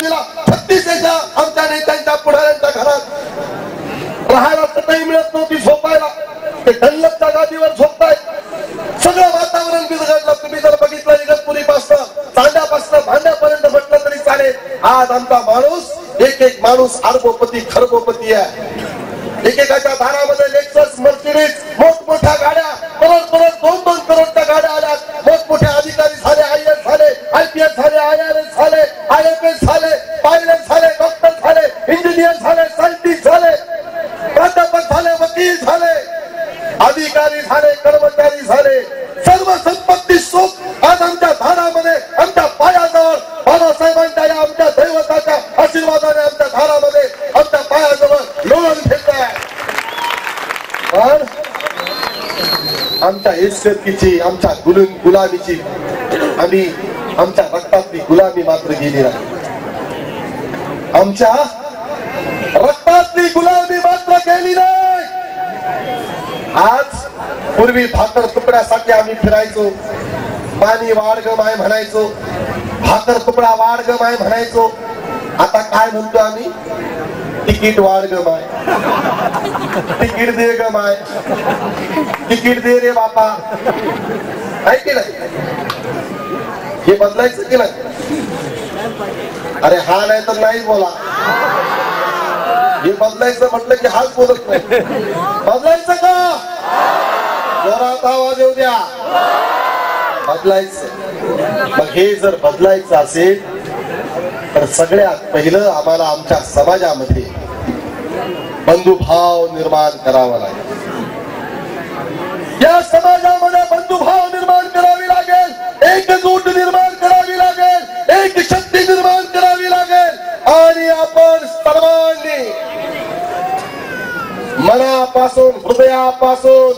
36 आमच्या नेत्यांच्या पुढाऱ्यांच्या घरात राहायला चटई मिळत नव्हती, झोपायला ते डल्लपच्या गादीवर झोपताय. सगळं वातावरण बिघडलं. तुम्ही जर बघितलं इगतपुरीपासून चांड्यापासून भांड्यापर्यंत म्हटलं तरी चालेल. आज आमचा माणूस एक माणूस अरबोपती खरबोपती आहे. एकेकाच्या दारामध्ये लेक्सस मर्सिडीज मोठमोठ्या गाड्या, करोड 2-2 करोडच्या गाड्या आल्या. मोठमोठे अधिकारी झाले, IAS झाले, IPS झाले, IRS झाले, IFS झाले, पायलट झाले, डॉक्टर झाले, इंजिनियर झाले, सायंटिस्ट झाले, प्राध्यापक झाले, वकील झाले, अधिकारी झाले, कर्मचारी झाले. सर्व संपत्ती सुख आज आमच्या दारामध्ये, आमच्या पायाजवळ बाबासाहेबांच्या या आमच्या दैवताच्या आशीर्वादाने आमच्या दारामध्ये, आमच्या पायाजवळ लोळण घेत आहे. पण आमच्या इज्जतीची, आमच्या गुलामीची, आम्ही आमच्या रक्तातली गुलामी मात्र गेली नाही. आमच्या रक्तातली गुलामी मात्र गेली नाही. आज पूर्वी भाकर तुकड्यासाठी आम्ही फिरायचो, पाणी वाढ माय म्हणायचो, भाकर तुकडा वाढ माय म्हणायचो. आता काय म्हणतो आम्ही? तिकीट वाढ ग माय, तिकीट दे ग माय, तिकीट दे रे बापा. काय केलं? हे बदलायचं की नाही? अरे हा नाही तर नाही बोला. हे बदलायचं म्हटलं की हाच बोलत नाही. बदलायचं का? जोरात आवाज येऊ द्या. बदलायचं. मग हे जर बदलायचं असेल तर सगळ्यात पहिलं आम्हाला आमच्या समाजामध्ये बंधुभाव निर्माण करावा लागेल. या समाजामध्ये बंधुभाव निर्माण करावी लागेल, एकजूट निर्माण करावी लागेल, एक शक्ती निर्माण करावी लागेल. आणि आपण सर्वांनी मनापासून, हृदयापासून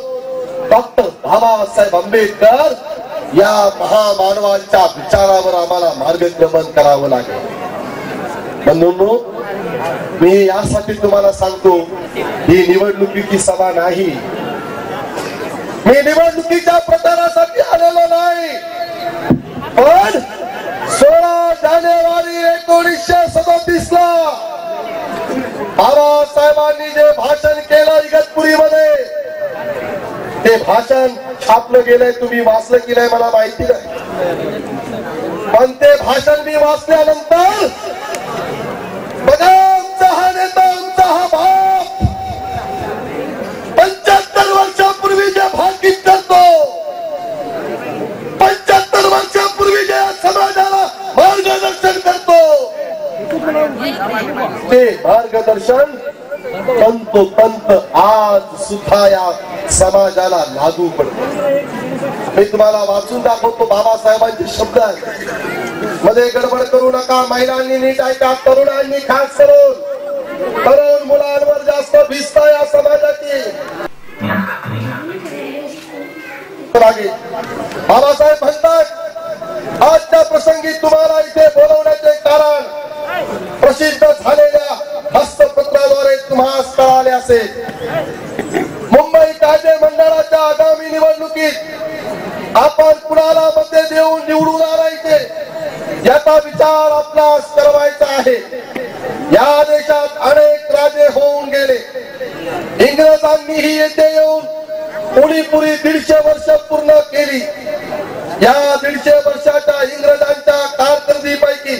डॉक्टर बाबासाहेब आंबेडकर या महामानवांच्या विचारावर आम्हाला मार्गक्रमण करावं लागेल. बंधूंनो, मी यासाठी तुम्हाला सांगतो, ही निवडणुकीची सभा नाही, मी निवडणुकीच्या प्रचारासाठी आलेलो नाही. पण 16 जानेवारी 1937 ला बाबासाहेबांनी जे भाषण केलं इगतपुरीमध्ये, ते भाषण छापलं गेलंय. तुम्ही वाचलं की नाही मला माहिती नाही, पण ते भाषण मी वाचल्यानंतर बघा, आमचा हा नेता, आमचा हा बाप 75 वर्षापूर्वी जे भाकीत करतो, 75 वर्षापूर्वी जे समाजाला मार्गदर्शन करतो, ते मार्गदर्शन तंतोतंत आज सुद्धा या समाजाला लागू पडतो. मी तुम्हाला वाचून दाखवतो. बाबासाहेबांचे शब्द आहेत. मध्ये गडबड करू नका. महिलांनी नीट ऐका, तरुणांनी खास करून. तरुण मुलांवर जास्त भिजता या समाजाची. बाबासाहेब म्हणतात, आजच्या प्रसंगी तुम्हाला इथे बोलवण्याचे कारण प्रसिद्ध झालेल्या हस्तपत्राद्वारे तुम्हाला कळाले असेल. मुंबई कायदे मंडळाच्या आगामी निवडणुकीत आपण कुणाला मते देऊन निवडून आणायचे याचा विचार आपणास करावायचा आहे. या देशात अनेक राजे होऊन गेले. इंग्रजांनीही येथे येऊन उणीपुरी 150 वर्ष पूर्ण केली. या 150 वर्षाच्या इंग्रजांच्या कारकिर्दीपैकी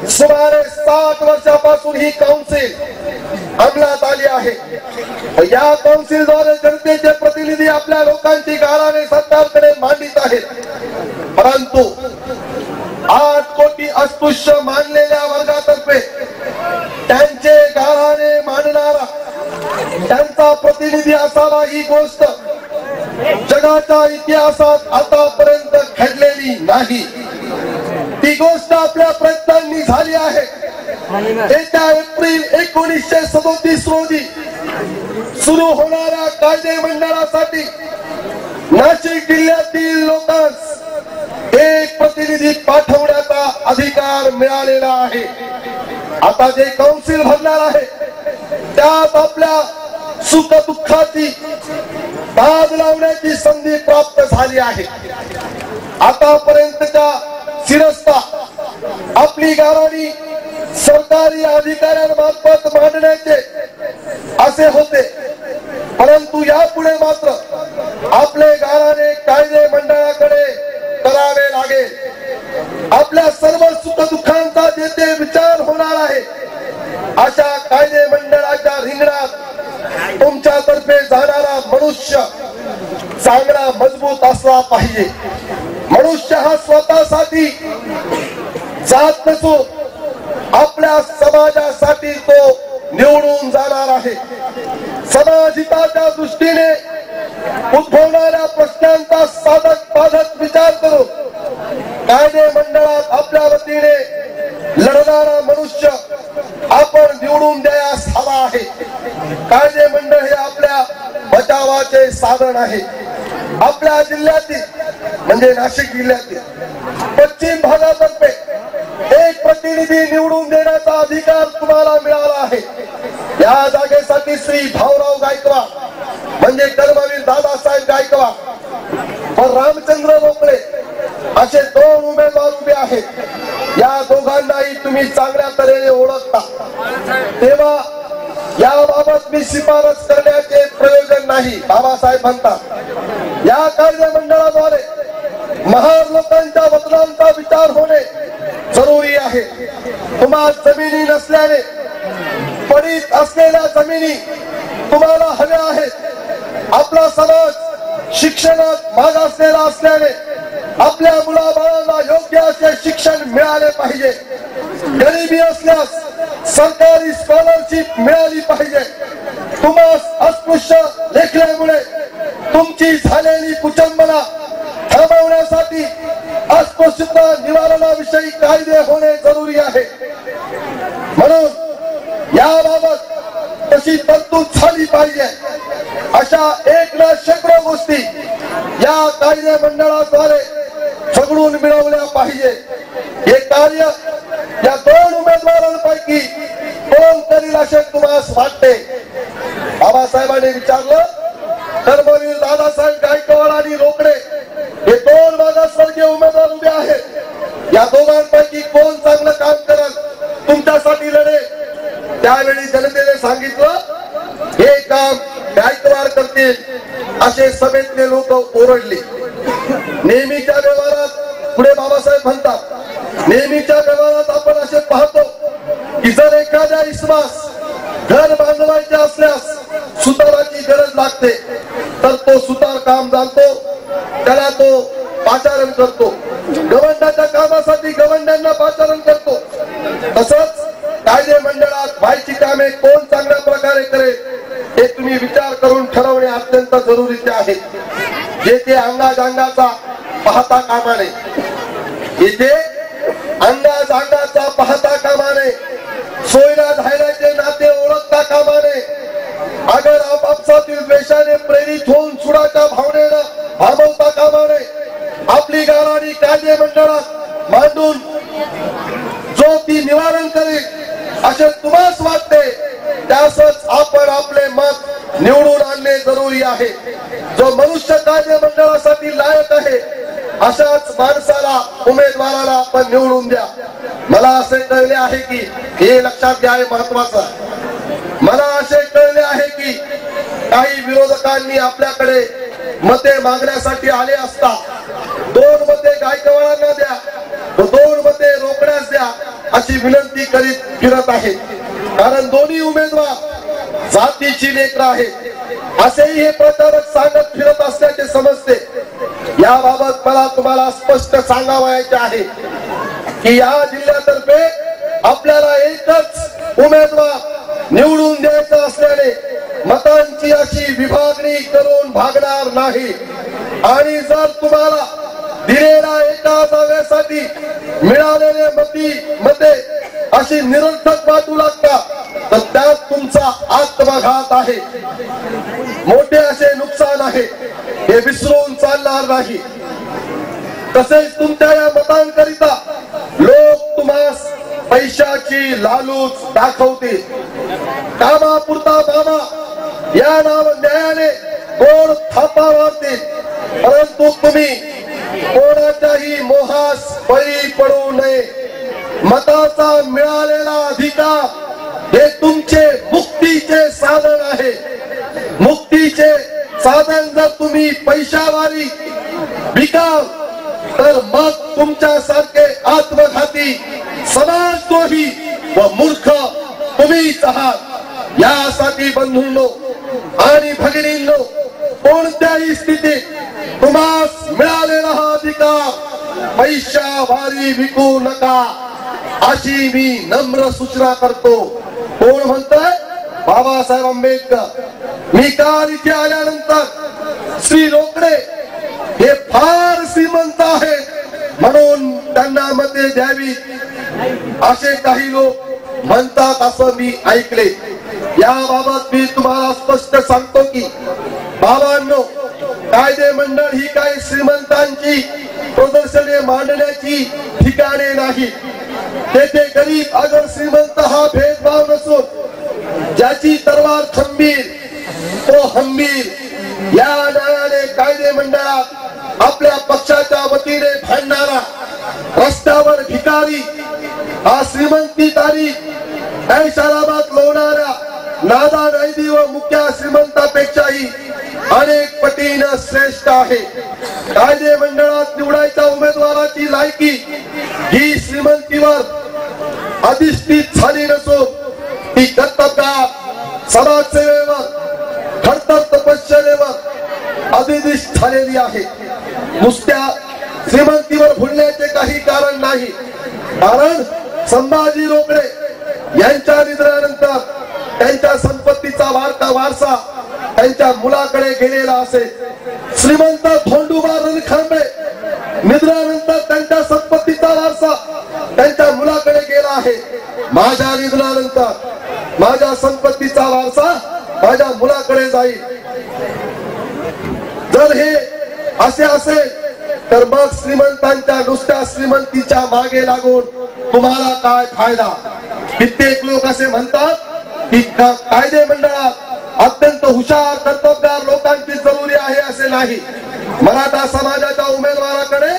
सुमारे 60 वर्षापासून ही काउन्सिल अंमलात आली आहे. या काउन्सिलद्वारे जनतेचे प्रतिनिधी आपल्या लोकांची गाऱ्हाणे सरकारकडे मांडित आहेत. परंतु 8 कोटी अस्पृश्य मानलेल्या वर्गातर्फे त्यांचे गाऱ्हाणे मांडणारा त्यांचा प्रतिनिधी असावा, ही गोष्ट जगाच्या इतिहासात आतापर्यंत घडलेली नाही. ती गोष्ट आपल्या प्रयत्नांनी झाली आहे. येत्या एप्रिल 1937 रोजी सुरू होणाऱ्या कायदे मंडळासाठी नाशिक जिल्ह्यातील लोकांस एक प्रतिनिधी पाठवण्याचा अधिकार मिळालेला आहे. आता जे काउन्सिल भरणार आहे त्यात आपल्या सुख दुःखाची बाज लावण्याची संधी प्राप्त झाली आहे. आतापर्यंतच्या शिरस्ता आपली गाराणी सरकारी अधिकाऱ्यांमार्फत मांडण्याचे असे होते, परंतु यापुढे मात्र आपले गाराणे कायदे मंडळाकडे करावे लागेल. आपल्या सर्व सुखदुःखांचा जेथे विचार होणार आहे अशा कायदे मंडळाच्या रिंगणात तुमच्यातर्फे जाणारा मनुष्य चांगला मजबूत असला पाहिजे. मनुष्य हा स्वतःसाठी जात नसून आपल्या समाजासाठी तो निवडून जाणार आहे. समाजहिताच्या दृष्टीने उद्भवणाऱ्या प्रश्नांचा साधक बाधक विचार करून कायदे मंडळात आपल्या वतीने लढणारा मनुष्य आपण निवडून द्यायला हवा आहे. कायदे मंडळ हे आपल्या बचावाचे साधन आहे. आपल्या जिल्ह्यातील म्हणजे नाशिक जिल्ह्यातील पश्चिम भागातर्फे एक प्रतिनिधी निवडून देण्याचा अधिकार तुम्हाला मिळाला आहे. या जागेसाठी श्री भाऊराव गायकवाड म्हणजे कर्मवीर दादासाहेब गायकवाड व रामचंद्र रोकडे असे दोन उमेदवार उभे आहेत. या दोघांनाही तुम्ही चांगल्या तऱ्हेने ओळखता, तेव्हा याबाबत मी शिफारस करण्याचे प्रयोजन नाही. बाबासाहेब म्हणतात या कायदे मंडळाद्वारे महान लोकांच्या वचनांचा विचार होणे जरुरी आहे. तुम्हाला जमिनी नसल्याने पडीत असलेल्या जमिनी तुम्हाला हव्या आहेत. आपला समाज शिक्षणात मागासलेला असल्याने आपल्या मुलाबाळांना योग्य असे शिक्षण मिळाले पाहिजे. गरिबी असल्यास सरकारी स्कॉलरशिप मिळाली पाहिजे. तुम्हास अस्पृश्य लेखल्यामुळे तुमची झालेली कुचंबना थांबवण्यासाठी अस्पृश्यता निवारणाविषयी कायदे होणे जरुरी आहे. म्हणून याबाबत तशी तरतूद झाली पाहिजे. अशा एक ना शेकडो गोष्टी या कायदे मंडळाद्वारे सगळून मिळवल्या पाहिजे. हे कार्य या दोन उमेदवारांपैकी कोण करील असे तुम्हाला वाटते? बाबासाहेबांनी विचारलं. कर्मवीर दादासाहेब गायकवाड आणि रोकडे हे दोन मागासवर्गीय उमेदवार उभे आहेत. या दोघांपैकी कोण चांगलं काम करल, तुमच्यासाठी लढे? त्यावेळी जनतेने सांगितलं हे काम गायकवाड करतील असे सभेतले लोक ओरडले. नेहमीच्या व्यवहारात पुढे बाबासाहेब म्हणतात नेहमीच्या व्यवहारात आपण असे पाहतो की जर एखाद्या इसमास घर बांधवायचे असल्यास सुताराची गरज लागते, तर तो सुतार काम जाणतो, त्याला तो पाचारण करतो. गवंडाच्या कामासाठी गवंड्यांना पाचारण करतो. तसंच कायदे मंडळात व्हायची कामे कोण चांगल्या प्रकारे करेल हे तुम्ही विचार करून ठरवणे अत्यंत जरुरीचे आहे. जेथे अंगाजांगाचा पाहता कामा नये, येथे अंगाजांगाचा पाहता कामा नये, सोयरा धायऱ्याचे नाते ओळखता कामा नये, अगर आपापसातील द्वेषाने प्रेरित होऊन सुडाच्या भावनेनं भागवता कामा नये. आपली गाराणी कायदे मंडळात मांडून जो ती निवारण करेल असे तुम्हास वाटते, त्यासच आपण आपले मत निवडून आणणे जरुरी आहे. जो मनुष्य कायदे मंडळासाठी लायक आहे अशाच माणसाला उमेदवाराला आपण निवडून द्या. मला असे कळले आहे की हे लक्षात घ्या, हे महत्वाचं. मला असे कळले आहे की काही विरोधकांनी आपल्याकडे मते मागण्यासाठी आले असता 2 मते गायकवाडांना द्या व 2 मते रोकड्यास द्या अशी विनंती करीत फिरत आहे. कारण दोन्ही उमेदवार जातीची लेकरं आहेत असेही हे प्रचारक सांगत फिरत असल्याचे समजते. याबाबत मला तुम्हाला स्पष्ट सांगावयाचे आहे की या जिल्ह्यातर्फे आपल्याला एकच उमेदवार निवडून द्यायचा असल्याने मतांची अशी विभागणी करून भागणार नाही. आणि जर तुम्हाला दिलेल्या एका जागेसाठी मिळालेले मते अशी निरर्थक वाटू लागतात तर त्यात तुमचा आत्मघात आहे, मोठे असे नुकसान आहे, हे विसरून चालणार नाही. तसेच तुमच्या या मतांकरिता लोक तुम्हास पैशाची लालूच दाखवतील. कामापुरता बाबा या न्यायाने गोड थापा मारतील, परंतु तुम्ही कोणाच्याही मोहास बळी पडू नये. मताचा मिळालेला हे तुमचे मुक्तीचे साधन आहे. मुक्तीचे साधन जर तुम्ही पैशावारी विकाल तर मग तुमच्यासारखे आत्मघाती समाजद्रोही व मूर्ख तुम्हीच आहात. यासाठी बंधूंनो आणि भगिनींनो, कोणत्याही स्थितीत तुम्हास मिळालेला हा अधिकार पैशावारी विकू नका, अशी मी नम्र सूचना करतो. कोण म्हणतोय? बाबासाहेब आंबेडकर. मी काल इथे आल्यानंतर श्री रोकडे हे फार श्रीमंत आहेत म्हणून त्यांना मते द्यावी असे काही लोक म्हणतात असं मी ऐकले. याबाबत मी तुम्हाला स्पष्ट सांगतो की बाबांनो, कायदे मंडळ ही काही श्रीमंतांची प्रदर्शने मांडण्याची ठिकाणे नाही. तेथे गरीब अगर श्रीमंत हा भेदभाव नसून ज्याची तलवार खंबीर तो हंबीर या न्यायाने कायदे मंडळात आपल्या पक्षाच्या वतीने भांडणारा रस्त्यावर भिकारी हा श्रीमंतीतारी ऐशारामात लोणाऱ्या नादा नैदी व मुख्य श्रीमंतापेक्षाही अनेक पटीने श्रेष्ठ आहे. कायदे मंडळात निवडायच्या उमेदवाराची लायकी ही श्रीमंतीवर अधिष्ठित झाली नसून ती कर्तव्यात, समाजसेवेवर, खडतर तपश्चर्येवर अधिष्ठित झालेली आहे. नुसत्या श्रीमंतीवर भुलण्याचे काही कारण नाही. कारण संभाजी रोकडे यांच्या निधनानंतर त्यांच्या संपत्तीचा वारसा त्यांच्या मुलाकडे गेलेला असेल. श्रीमंत धोंडूबा रणखंबे निधनानंतर त्यांच्या संपत्तीचा वारसा त्यांच्या मुलाकडे गेला आहे. माझ्या निधनानंतर माझ्या संपत्तीचा वारसा माझ्या मुलाकडे जाईल. जर हे असे असेल तर मग श्रीमंतांच्या नुसत्या श्रीमंतीच्या मागे लागून तुम्हाला काय फायदा? कित्येक लोक असे म्हणतात की कायदे मंडळात अत्यंत हुशार कर्तबगार लोकांची जरुरी आहे. असे नाही. मराठा समाजाच्या उमेदवाराकडे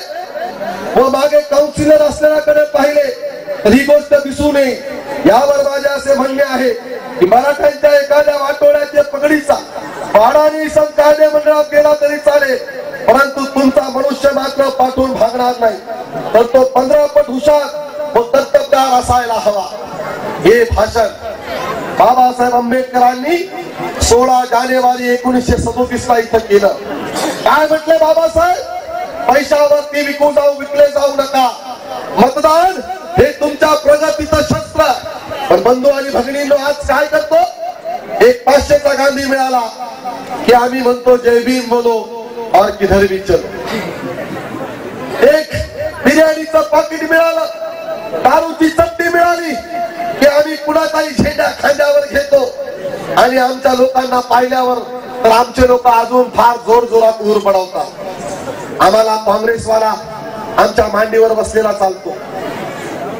व मागे काउन्सिलर असलेल्याकडे पाहिले तर ही गोष्ट दिसू नये. यावर माझे असे म्हणणे आहे की मराठ्यांच्या एखाद्या वाटोळ्याच्या पगडीचा वाडानी कायदे मंडळात गेला तरी चालेल, परंतु तुमचा मनुष्य मात्र पाठवून भागणार नाही. तर तो 15 पट हुशार व कर्तबगार असायला हवा. हे भाषण बाबासाहेब आंबेडकरांनी 16 जानेवारी 1937 ला इथं केलं. काय म्हटले बाबासाहेब? पैशावरती विकले जाऊ नका. मतदान हे तुमच्या प्रगतीचं शस्त्र. पण बंधू आणि भगिनींनो, आज काय करतो? एक 500चा गांधी मिळाला की आम्ही म्हणतो जय भीम बोलो और किधर भी चलो. एक बिर्याणीचं पाकिट मिळालं, दारूची चट्टी मिळाली की आम्ही कुणाचाही झेंडा खांद्यावर घेतो. आणि आमच्या लोकांना पाहिल्यावर तर आमचे लोक अजून फार जोर जोरात उर पडवतात. आम्हाला काँग्रेसवाला आमच्या मांडीवर बसलेला चालतो,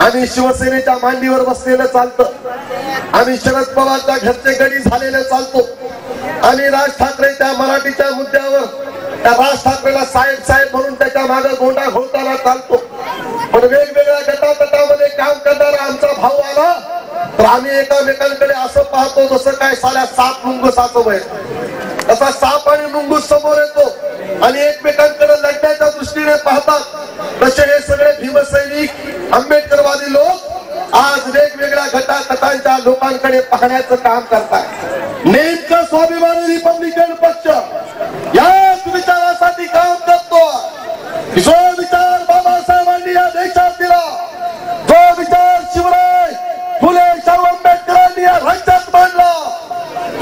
आम्ही शिवसेनेच्या मांडीवर बसलेलं चालतं, आम्ही शरद पवारच्या घरचे गडी झालेले चालतो, आम्ही राज ठाकरे त्या मराठीच्या मुद्द्यावर त्या राज ठाकरेला साहेब साहेब म्हणून त्याच्या मागे गोंडा घोळताना चालतो. पण वेगवेगळ्या गटातटामध्ये काम करणारा आमचा भाऊ आला तर आम्ही एकामेकांकडे असं पाहतो जसं काय साल्या साप मुंगसाचं वय. तसा साप आणि मुंगूस समोर येतो आणि एकमेकांकडे लढण्याच्या दृष्टीने पाहतात. तसे हे सगळे भीमसैनिक आंबेडकरवादी लोक आज वेगवेगळ्या गटातटांच्या लोकांकडे पाहण्याचं काम करतात. नेमकं स्वाभिमानी रिपब्लिकन पक्ष याच विचारासाठी काम करतो. जो विचार बाबासाहेबांनी या देशात दिला, जो विचार शिवराय फुले शाहू आंबेडकरांनी या राज्यात मांडला,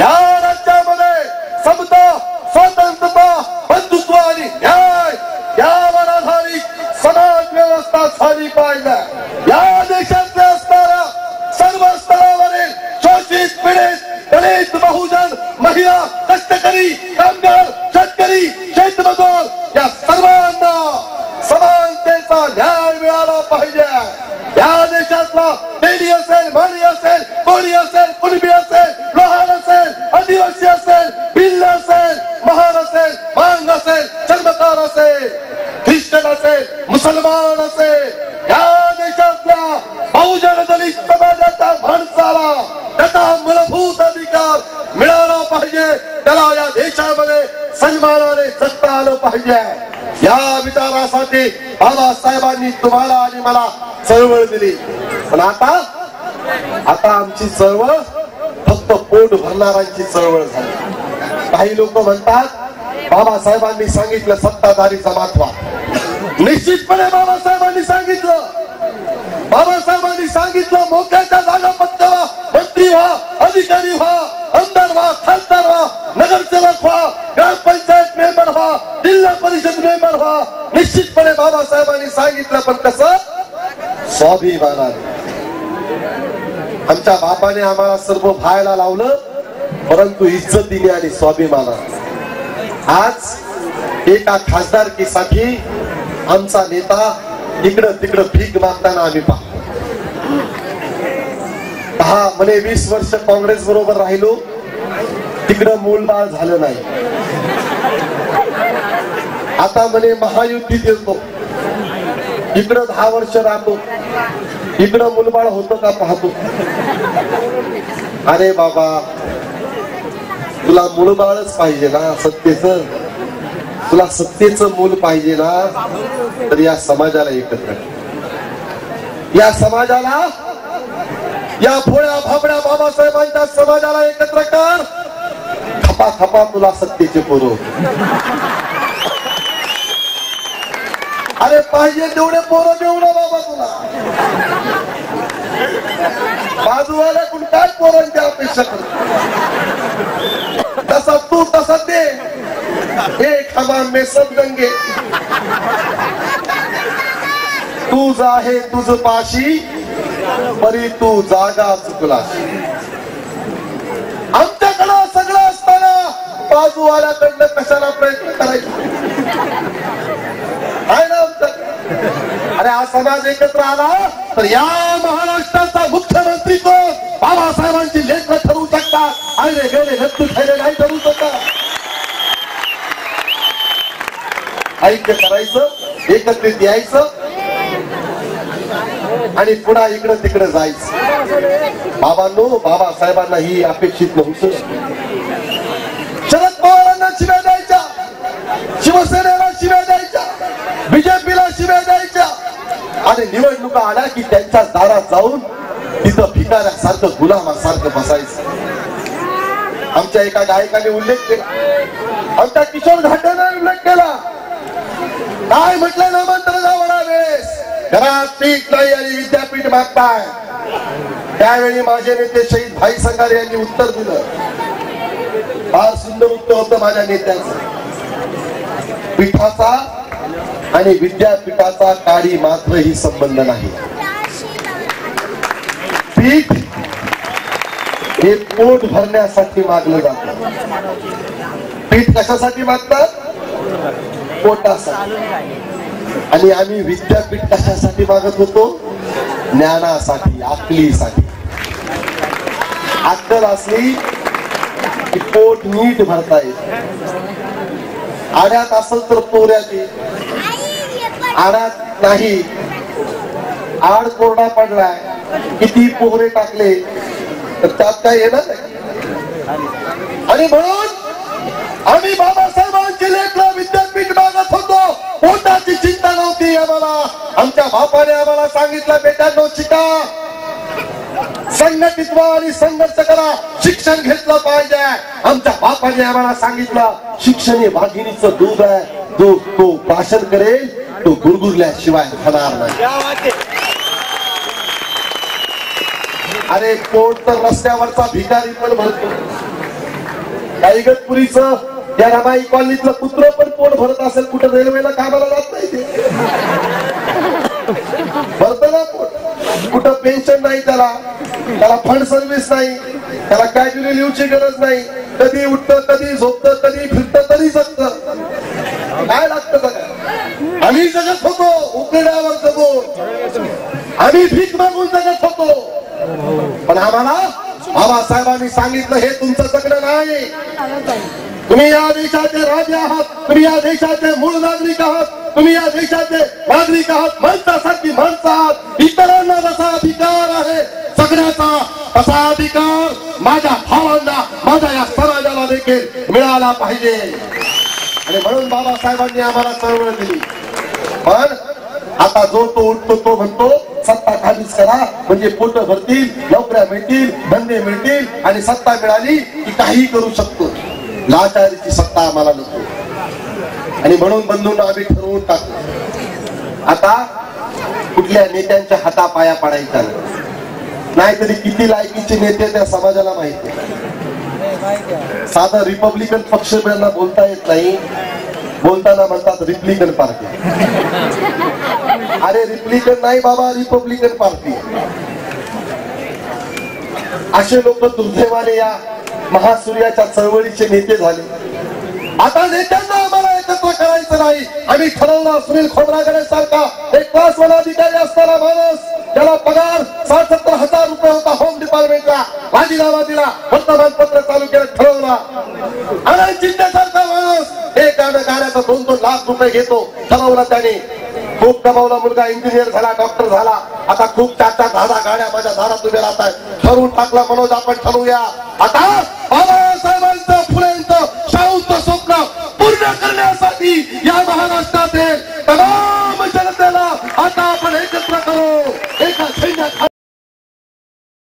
या राज्यामध्ये समता, स्वतंत्रता, बंधुत्व आणि न्याय यावर आधारित समाज व्यवस्था झाली पाहिजे. या देशातल्या असणाऱ्या सर्व स्तरावरील शोषित, पीडित, दलित, बहुजन, महिला, कष्टकरी, कामगार, शेतकरी, शेतमजूर या सर्वांना समानतेचा न्याय मिळाला पाहिजे. या देशातला तेली असेल, माळी असेल, कोळी असेल, कुणबी असेल, लोहार असेल, आदिवासी असेल, भिल्ल असेल, महार असेल, मांग असेल, चर्मकार असेल, ख्रिश्चन असेल, मुसलमान असेल, या देशातल्या बहुजन दलित समाजाचा माणसा माणसाला त्याचा मूलभूत अधिकार मिळाला पाहिजे, त्याला या देशामध्ये सन्मानाने जगता आलं पाहिजे. या विचारासाठी बाबासाहेबांनी तुम्हाला आणि मला चळवळ दिली. पण आता आमची चळवळ फक्त पोट भरणाऱ्यांची चळवळ झाली. काही लोक म्हणतात बाबासाहेबांनी सांगितलं सत्ताधारी जमात व्हा. निश्चितपणे बाबासाहेबांनी सांगितलं मोक्याच्या जागा पत्करा, मंत्री व्हा, अधिकारी व्हा, आमदार व्हा, खासदार व्हा, नगरसेवक व्हा, ग्रामपंचायत मेंबर व्हा, जिल्हा परिषद मेंबर व्हा. निश्चितपणे बाबासाहेबांनी सांगितलं, पण कसं? स्वाभिमानाने. आमच्या बापाने आम्हाला सर्व व्हायला लावलं, परंतु इज्जतीने आणि स्वाभिमानाने. आज एका खासदारकीसाठी आमचा नेता इकडं तिकडं भीक मागताना आम्ही पाहतो. 20 वर्ष काँग्रेस बरोबर राहिलो, तिकडं मूलबाळ झालं नाही. आता म्हणे महायुतीत येतो, इकडं 10 वर्ष राहतो, इकडं मूलबाळ होतं का पाहतो. अरे बाबा, तुला मूलबाळच पाहिजे ना सत्तेचं, तुला सत्तेचं मूल पाहिजे ना, तर या समाजाला एकत्र, या समाजाला, या भोळ्या भाबड्या बाबासाहेबांच्या समाजाला एकत्र कर. खपा खपा तुला सत्तेचे पोरं. अरे पाहिजे तेवढे पोरं देऊ ना बाबा तुला. बाजूवाल्याकडून काय पोरांची अपेक्षा करतो? तसा तू तसा ते एक हमाम में सब गंगे. तूच आहे तुझ पाशी, परी तू जागा चुकलास. आमच्याकडं सगळं असताना बाजूवाल्याकडनं कशाला प्रयत्न करायचा आहे ना आमच्याकडे. अरे हा समाज एकत्र आला तर या महाराष्ट्राचा मुख्यमंत्री कोण? बाबासाहेबांची लेखं ठरवू शकतात, आले गेले नक्की खरे नाही ठरवू शकतात. ऐक्य करायचं, एकत्रित यायचं आणि पुन्हा इकडं तिकडे जायचं. बाबांनो, बाबासाहेबांना ही अपेक्षित नव्हतं. शरद पवारांना शिव्या द्यायच्या, शिवसेनेला शिव्या द्यायच्या, बीजेपीला शिव्या द्यायच्या आणि निवडणुका आल्या की त्यांच्या दारात जाऊन तिथं भिकाऱ्यासारखं गुलामासारखं बसायचं. आमच्या एका गायकाने उल्लेख केला, आमच्या किशोर घाटेने उल्लेख केला. काय म्हटलं? नामांतर जावडावेस, घरात पीठ नाही आणि विद्यापीठ मागताय. त्यावेळी माझे नेते शहीद भाई संगारे यांनी उत्तर दिलं. फार सुंदर उत्तर होतं माझ्या नेत्याचं. पीठाचा आणि विद्यापीठाचा काळी मात्रही संबंध नाही. पीठ हे पोट भरण्यासाठी मागलं जातं. पीठ कशासाठी मागतात? पोटासाठी. आणि आम्ही विद्यापीठ कशासाठी मागत होतो? ज्ञानासाठी, अक्कलीसाठी. अक्कल असली की पोट नीट भरता येत. आड्यात असेल तर पोऱ्यात येत, आड्यात नाही, आड कोरडा पडलाय, किती पोहरे टाकले तर त्यात काय येणार नाही. आणि म्हणून आम्ही बाबासाहेबांची लेकरं विद्यापीठ मागत होतो. पोटाची चिंता नव्हती आम्हाला. आमच्या बापाने आम्हाला सांगितलं, बेटांनो शिका, संघटित व्हा आणि संघर्ष करा, शिक्षण घेतलं पाहिजे. आमच्या बापाने आम्हाला सांगितलं, शिक्षण हे वाघिणीचं दूध आहे, तो भाषण करेल, तो गुरगुरल्याशिवाय होणार नाही. अरे पोट तर रस्त्यावरचा भिकारी पण भरतो. इगतपुरीचं या रमाई कॉलनीतलं कुत्र पण पोट भरत असेल, कुठं रेल्वेला कामाला जात नाही ते भरत ना पोट. कुठं पेन्शन नाही त्याला फंड सर्व्हिस नाही, त्याला कॅज्युअली लिव्हची गरज नाही. कधी उठतं, कधी झोपतं, कधी फिरतं, कधी जगतं. काय लागतं सगळं? आम्ही जगत होतो उकड्यावर जगून, आम्ही भीक मागून जगत होतो. पण आम्हाला बाबासाहेबांनी सांगितलं, हे तुमचं जगणं नाही. तुम्ही या देशाचे राजे आहात, तुम्ही या देशाचे मूळ नागरिक आहात, तुम्ही या देशाचे नागरिक आहात, माणसासाठी माणसं आहात. इतरांना जसा अधिकार आहे जगण्याचा, तसा अधिकार माझ्या भावांना, माझ्या या समाजाला देखील मिळाला पाहिजे. आणि म्हणून बाबासाहेबांनी आम्हाला चळवळ दिली. पण आता जो तो उठतो तो म्हणतो सत्ता खालीच करा म्हणजे पोट भरतील, नोकऱ्या मिळतील, धंदे मिळतील आणि सत्ता मिळाली की काही करू शकतो. लाचारीची सत्ता आम्हाला नको. आणि म्हणून बंधूंना आम्ही ठरवून टाकतो आता कुठल्या नेत्यांच्या हातापाया पडायचा नाहीतरी किती लायकीचे नेते त्या समाजाला माहिती. साधा रिपब्लिकन पक्ष बोलता येत नाही, बोलताना म्हणतात रिपब्लिकन पार्टी. अरे रिपब्लिकन नाही बाबा, रिपब्लिकन पार्टी. असे लोक दुर्दैवाने या महासूर्याच्या चळवळीचे नेते झाले. आता नेत्यांना आम्हाला एकत्र करायचं नाही. आम्ही ठरवलं सुनील खोब्रागडे सारखा एक क्लास वन अधिकारी असणारा माणूस, त्याला पगार 60-70 हजार रुपये होता होम डिपार्टमेंटला, राजीनामा दिला, वर्तमानपत्र चालू केलं, ठरवला. अनंत चिंतेसारखा माणूस एक गाण्याचा 2-2 लाख रुपये घेतो, ठरवलं त्याने. खूप कमावला मुलगा, इंजिनियर झाला, डॉक्टर झाला, आता खूप 4-4 गाड्या माझ्या दारात उभे राहत आहेत. ठरवून टाकला मनोज आपण ठरवूया आता बाबासाहेबांचं, फुलेंचं, शाहूंचं स्वप्न पूर्ण करण्यासाठी या महाराष्ट्रातील तमाम